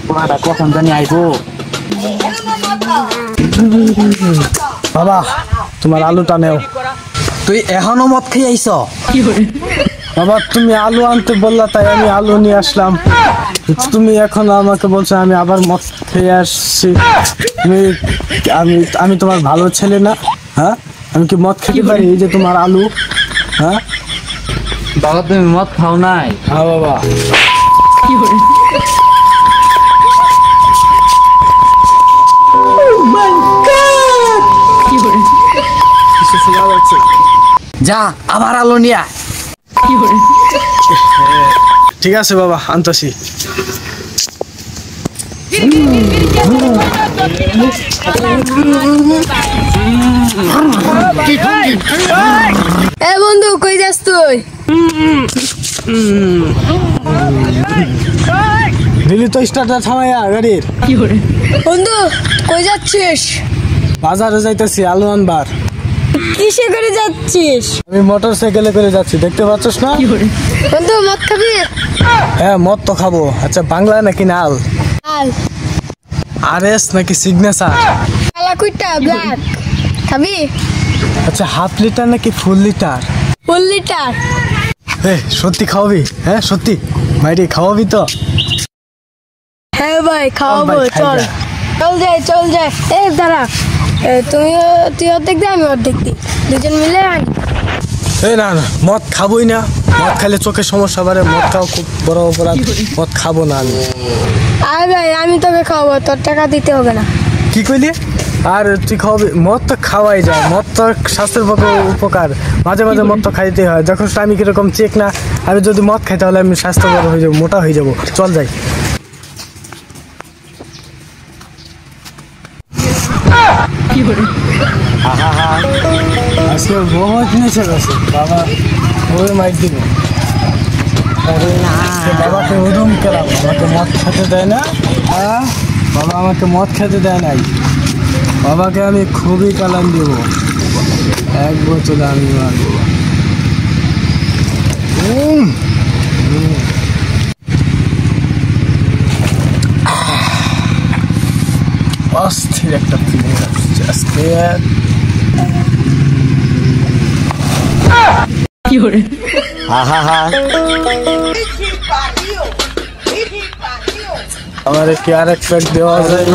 পোলাটা কখন জানি আইবো। বাবা তোমার আলুটা নেও। তুই এখনো মদ খেয়ে আইছ? বাবা তুমি আলু আনতে বললা তাই আমি আলু নিয়ে আসলাম। তুমি এখন আমাকে বলছো আমি আবার মদ খেয়ে আসছি। আমি তোমার ভালো ছেলে না? হ্যাঁ আমি কি মদ খেতে পারি? এই যে তোমার আলু। হ্যাঁ বাবা তুমি মদ খাও নাই? হ্যাঁ বাবা। যা আবার আলো নিয়া। ঠিক আছে বাবা আনতাছি। এ বন্ধু কই যাস তুই? দিলি তো স্টার্টার থামাইয়া গাড়ির। বন্ধু কই যাচ্ছিস? বাজারে যাইতেছি আলু আনবার। কিসে করে যাচ্ছিস? আমি মোটর সাইকেলে করে যাচ্ছি, দেখতে পাচ্ছিস না? বন্ধু মদ খাবি? হ্যাঁ মদ তো খাবো। আচ্ছা বাংলা নাকি নাল? আল আরএস নাকি সিগনেচার? কালা কুইটা ব্ল্যাক খাবি? আচ্ছা হাফ লিটার নাকি ফুল লিটার? ফুল লিটার। সত্যি খাওয়াবি? হ্যাঁ সত্যি ভাইরে খাওয়াবি তো? হ্যাঁ ভাই খাওয়াবো। ভাই, খাই চল যা। চল যাই। এই দাঁড়া, তুই অর্ধেক দে আমি অর্ধেক দিই, দুজন মিলে আনি। না না মদ খাবোই না। মদ খাইলে চোখের সমস্যা বাড়ে। মদ খাওয়া খুব বড় অপরাধ। মদ খাবো না আমি। আরে ভাই আমি তোকে খাওয়াবো, তোর টাকা দিতে হবে না। কি কইলি? আর তুই খাওয়াবি? মদ তো খাওয়াই যায়। মদ তো স্বাস্থ্যের পক্ষে উপকার। মাঝে মাঝে মদ তো খাইতে হয়। যখন আমি কিরকম চেক না, আমি যদি মদ খাই তাহলে আমি স্বাস্থ্যকর হয়ে যাবো, মোটা হয়ে যাবো। চল যাই। আজকে বহুত নেশা আছে বাবা। ওই মাইক দিব বাবাকে ওরম কেলাম। আমাকে মদ খেতে দেয় না। বাবা আমাকে মদ খেতে দেয় নাই। বাবাকে আমি খুবই কালাম দিব। এক বছর আমি অস্থির একটা ফিলিং আসছে আজকে। আমার কি আর এক প্যাক দেওয়া যায়?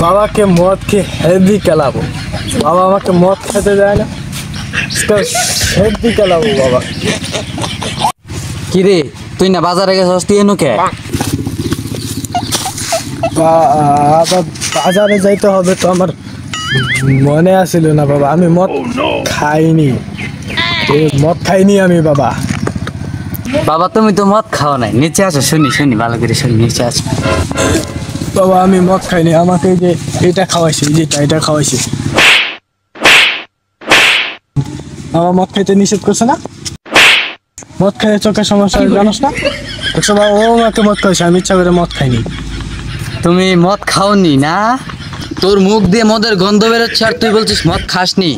বাবাকে মদ খেয়ে হেভি খেলাবো। বাবা আমাকে মদ খেতে দেয় না। হেভি খেলাবো বাবা। কিরে তুই না বাজারে গেছস? তুই এনো কে? বাজারে যাইতে হবে তো আমার মনে আসিল না বাবা। আমি মদ খাইনি। মদ খাইনি আমি বাবা। বাবা তুমি তো মদ খাও নাই। নিচে আসো, শুনি ভালো করে শুনি। নিচে আসো বাবা আমি মদ খাইনি। আমাকে যে এটা খাওয়াইছে, এটা খাওয়াইছে। বাবা মদ খাইতে নিষেধ করছে না? মদ খাইলে চোখের সমস্যা জানোস না? দেখছো বাবা, ও আমাকে মদ খাইছে, আমি ইচ্ছা করে মদ খাইনি। তুমি মদ খাওনি না? তোর মুখ দিয়ে মদের গন্ধ বেরোচ্ছে আর তুই বলছিস মদ খাসনি?